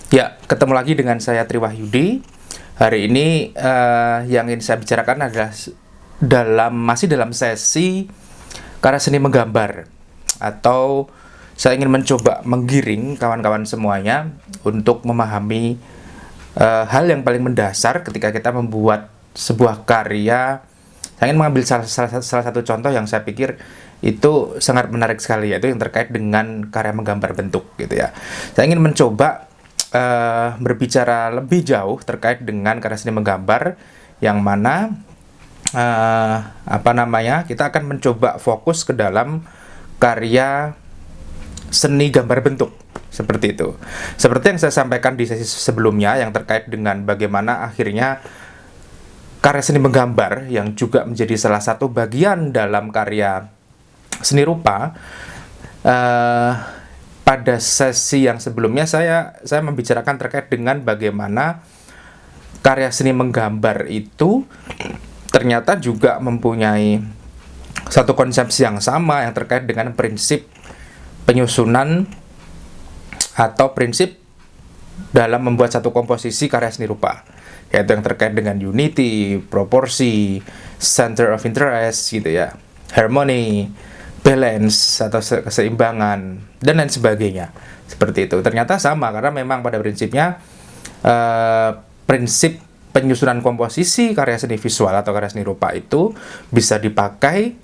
Ya, ketemu lagi dengan saya Tri Wahyudi. Hari ini yang ingin saya bicarakan adalah masih dalam sesi karya seni menggambar, atau saya ingin mencoba menggiring kawan-kawan semuanya untuk memahami hal yang paling mendasar ketika kita membuat sebuah karya. Saya ingin mengambil salah satu contoh yang saya pikir itu sangat menarik sekali, yaitu yang terkait dengan karya menggambar bentuk, gitu ya. Saya ingin mencoba berbicara lebih jauh terkait dengan karya seni menggambar, yang mana kita akan mencoba fokus ke dalam karya seni gambar bentuk, seperti itu. Seperti yang saya sampaikan di sesi sebelumnya yang terkait dengan bagaimana akhirnya karya seni menggambar yang juga menjadi salah satu bagian dalam karya seni rupa. Pada sesi yang sebelumnya saya membicarakan terkait dengan bagaimana karya seni menggambar itu ternyata juga mempunyai satu konsepsi yang sama yang terkait dengan prinsip penyusunan atau prinsip dalam membuat satu komposisi karya seni rupa, yaitu yang terkait dengan unity, proporsi, center of interest, gitu ya, harmony, balance atau keseimbangan, dan lain sebagainya. Seperti itu. Ternyata sama, karena memang pada prinsipnya prinsip penyusunan komposisi karya seni visual atau karya seni rupa itu bisa dipakai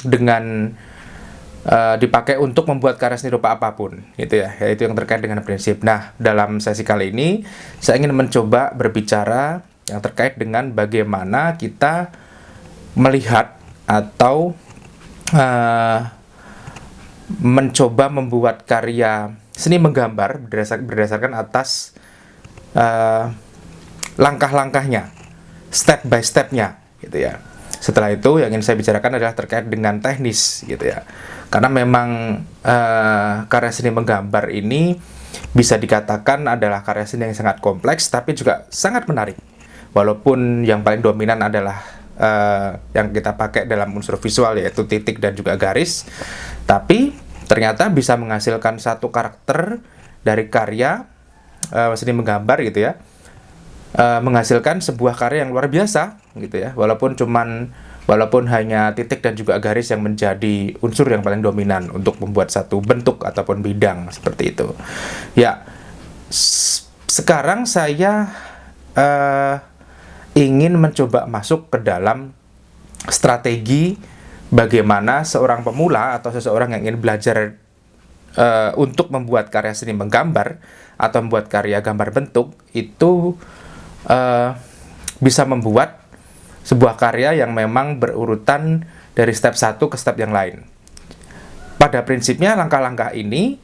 dengan dipakai untuk membuat karya seni rupa apapun, gitu ya, yaitu yang terkait dengan prinsip. Nah, dalam sesi kali ini saya ingin mencoba berbicara yang terkait dengan bagaimana kita melihat atau mencoba membuat karya seni menggambar berdasarkan atas langkah-langkahnya, step by stepnya, gitu ya. Setelah itu yang ingin saya bicarakan adalah terkait dengan teknis, gitu ya. Karena memang karya seni menggambar ini bisa dikatakan adalah karya seni yang sangat kompleks, tapi juga sangat menarik. Walaupun yang paling dominan adalah yang kita pakai dalam unsur visual, yaitu titik dan juga garis, tapi ternyata bisa menghasilkan satu karakter dari karya seni menggambar, gitu ya. Menghasilkan sebuah karya yang luar biasa, gitu ya, walaupun hanya titik dan juga garis yang menjadi unsur yang paling dominan untuk membuat satu bentuk ataupun bidang, seperti itu. Ya, sekarang saya ingin mencoba masuk ke dalam strategi bagaimana seorang pemula atau seseorang yang ingin belajar untuk membuat karya seni menggambar atau membuat karya gambar bentuk itu bisa membuat sebuah karya yang memang berurutan dari step satu ke step yang lain. Pada prinsipnya langkah-langkah ini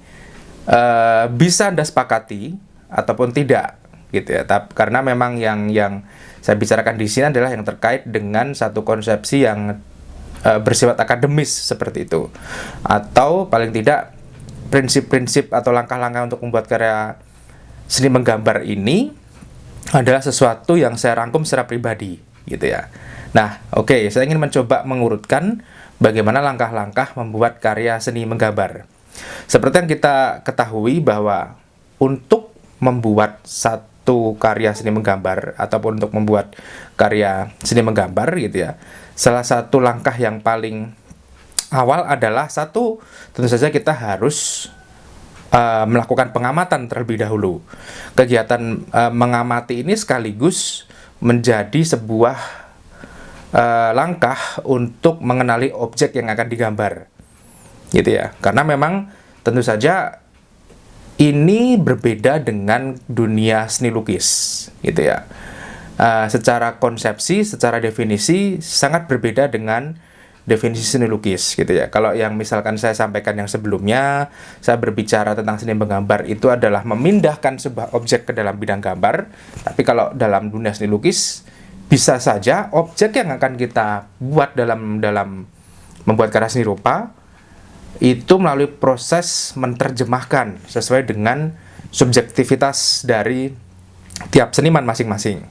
bisa Anda sepakati ataupun tidak, gitu ya. Karena memang yang saya bicarakan di sini adalah yang terkait dengan satu konsepsi yang bersifat akademis, seperti itu. Atau paling tidak prinsip-prinsip atau langkah-langkah untuk membuat karya seni menggambar ini adalah sesuatu yang saya rangkum secara pribadi, gitu ya. Nah, oke, saya ingin mencoba mengurutkan bagaimana langkah-langkah membuat karya seni menggambar. Seperti yang kita ketahui bahwa untuk membuat satu karya seni menggambar ataupun untuk membuat karya seni menggambar, gitu ya, salah satu langkah yang paling awal adalah tentu saja kita harus melakukan pengamatan terlebih dahulu. Kegiatan mengamati ini sekaligus menjadi sebuah langkah untuk mengenali objek yang akan digambar, gitu ya. Karena memang tentu saja ini berbeda dengan dunia seni lukis, gitu ya. Secara konsepsi, secara definisi sangat berbeda dengan definisi seni lukis, gitu ya. Kalau yang misalkan saya sampaikan yang sebelumnya, saya berbicara tentang seni menggambar itu adalah memindahkan sebuah objek ke dalam bidang gambar. Tapi kalau dalam dunia seni lukis, bisa saja objek yang akan kita buat dalam membuat karya seni rupa itu melalui proses menerjemahkan sesuai dengan subjektivitas dari tiap seniman masing-masing,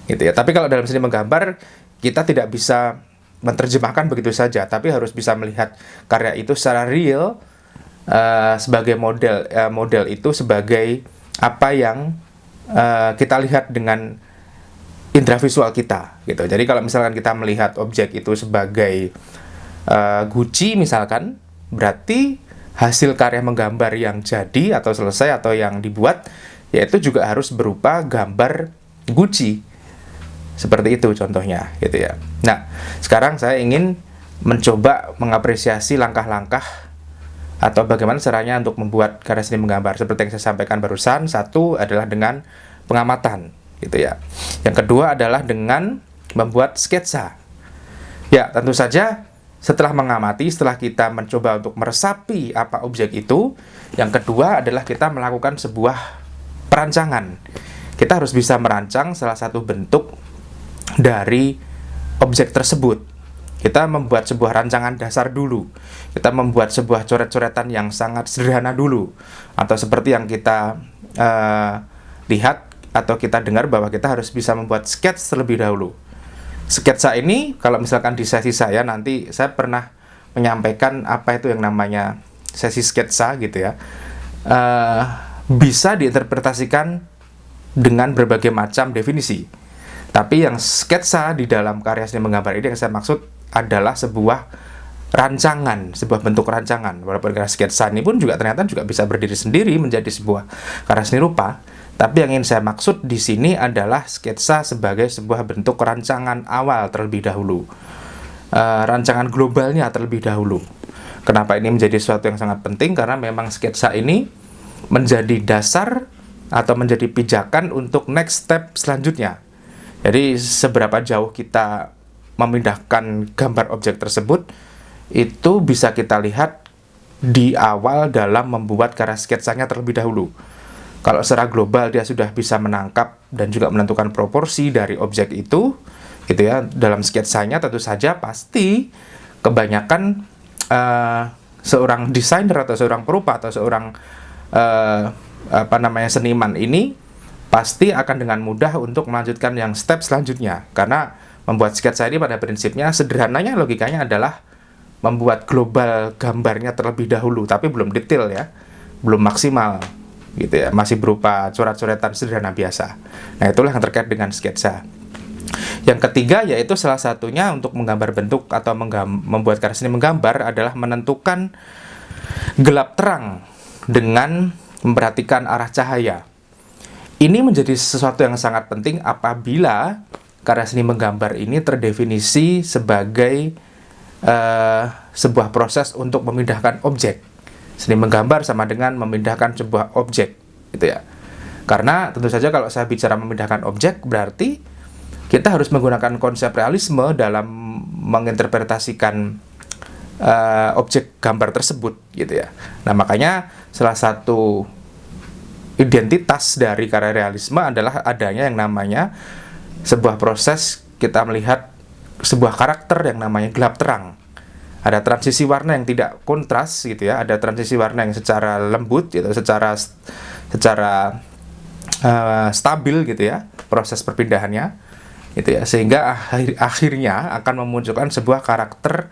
gitu ya. Tapi kalau dalam seni menggambar, kita tidak bisa menerjemahkan begitu saja, tapi harus bisa melihat karya itu secara real sebagai model itu sebagai apa yang kita lihat dengan indera visual kita gitu. Jadi kalau misalkan kita melihat objek itu sebagai guci misalkan, berarti hasil karya menggambar yang jadi atau selesai atau yang dibuat yaitu juga harus berupa gambar guci. Seperti itu contohnya gitu ya. Nah, sekarang saya ingin mencoba mengapresiasi langkah-langkah atau bagaimana caranya untuk membuat karya seni menggambar. Seperti yang saya sampaikan barusan, satu adalah dengan pengamatan gitu ya. Yang kedua adalah dengan membuat sketsa. Ya, tentu saja setelah mengamati, setelah kita mencoba untuk meresapi apa objek itu, yang kedua adalah kita melakukan sebuah perancangan. Kita harus bisa merancang salah satu bentuk dari objek tersebut. Kita membuat sebuah rancangan dasar dulu. Kita membuat sebuah coret-coretan yang sangat sederhana dulu. Atau seperti yang kita lihat atau kita dengar bahwa kita harus bisa membuat sketch terlebih dahulu. Sketsa ini, kalau misalkan di sesi saya nanti, saya pernah menyampaikan apa itu yang namanya sesi sketsa gitu ya. Bisa diinterpretasikan dengan berbagai macam definisi. Tapi yang sketsa di dalam karya seni menggambar ini yang saya maksud adalah sebuah rancangan, sebuah bentuk rancangan. Walaupun karya sketsa ini pun juga ternyata juga bisa berdiri sendiri menjadi sebuah karya seni rupa. Tapi yang ingin saya maksud di sini adalah sketsa sebagai sebuah bentuk rancangan awal terlebih dahulu. Rancangan globalnya terlebih dahulu. Kenapa ini menjadi sesuatu yang sangat penting? Karena memang sketsa ini menjadi dasar atau menjadi pijakan untuk next step selanjutnya. Jadi seberapa jauh kita memindahkan gambar objek tersebut, itu bisa kita lihat di awal dalam membuat karya sketsanya terlebih dahulu. Kalau secara global dia sudah bisa menangkap dan juga menentukan proporsi dari objek itu, gitu ya, dalam sketsanya tentu saja pasti kebanyakan seorang desainer atau seorang perupa atau seorang seniman ini pasti akan dengan mudah untuk melanjutkan yang step selanjutnya. Karena membuat sketsa ini pada prinsipnya sederhananya logikanya adalah membuat global gambarnya terlebih dahulu, tapi belum detail ya, belum maksimal gitu ya, masih berupa coret-coretan sederhana biasa. Nah, itulah yang terkait dengan sketsa. Yang ketiga yaitu salah satunya untuk menggambar bentuk atau membuat karya seni menggambar adalah menentukan gelap terang dengan memperhatikan arah cahaya. Ini menjadi sesuatu yang sangat penting apabila karya seni menggambar ini terdefinisi sebagai sebuah proses untuk memindahkan objek. Seni menggambar sama dengan memindahkan sebuah objek, gitu ya. Karena tentu saja kalau saya bicara memindahkan objek, berarti kita harus menggunakan konsep realisme dalam menginterpretasikan objek gambar tersebut, gitu ya. Nah, makanya salah satu identitas dari karya realisme adalah adanya yang namanya sebuah proses kita melihat sebuah karakter yang namanya gelap terang. Ada transisi warna yang tidak kontras gitu ya, ada transisi warna yang secara lembut gitu, secara stabil gitu ya, proses perpindahannya gitu ya, sehingga akhirnya akan memunculkan sebuah karakter